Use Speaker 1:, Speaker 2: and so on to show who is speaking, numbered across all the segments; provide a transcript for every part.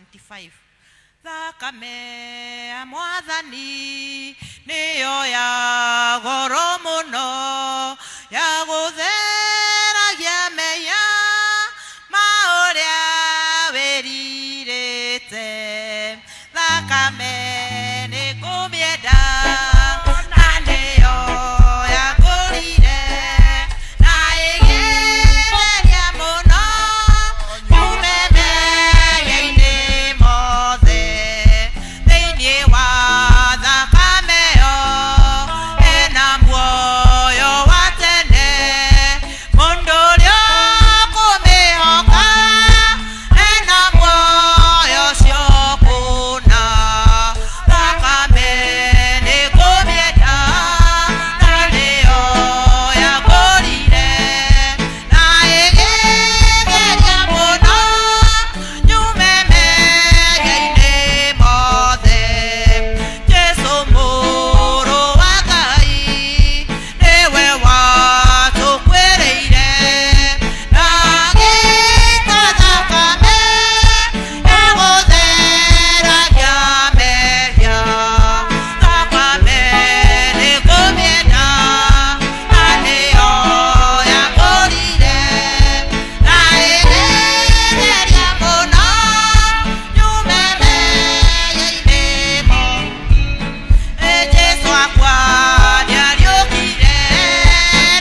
Speaker 1: 25. Thakame ya Mwathani niyo ya goro muno ya gutheragia meya mauria wiririte. Thakame ni kumienda na niyo ya ngurire na igereria muno nyumemeye-ini mothe thiini wa thakame yo ena muoyo wa tene. Mundu uria kumihoka ena muoyo ucio kuna. Thakame ni kumienda na niyo ya ngurire na igereria muno nyumemeye-ini mothe. Jesu muru wa Ngai niwe watukwiriire na gita thakame ya gutheragia mehia. Thakame ni kumienda na niyo ya ngurire na igereria muno nyumemeye-ini mothe. Jesu akwa niariukire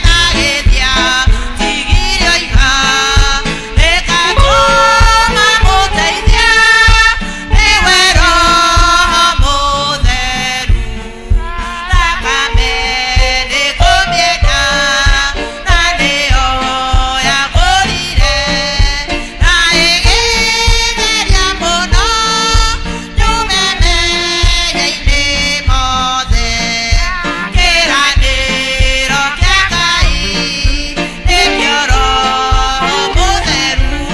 Speaker 1: na githia tigirio iga rigatuma muteithia niwe Roho Mutheru. Thakame ni kumienda na niyo ya ngurire na igereria muno nyumemeye-ini mothe. Kiraniro kia Ngai nikio Roho Mutheru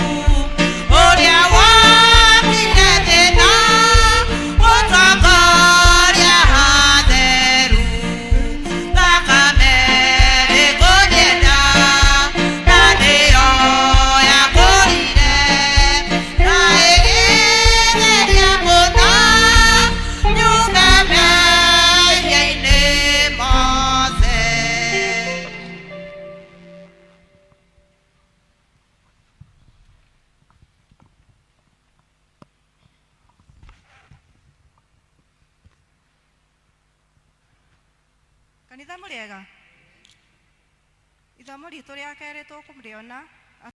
Speaker 1: uria wokire thina gutongoria hatheru. Thakame ni kumienda na niyo ya ngurire na igereria muno nyumemeye-ini mothe.
Speaker 2: Kanitha mũrĩega. Ithomo ritũ rĩa kerĩ tũkũrĩona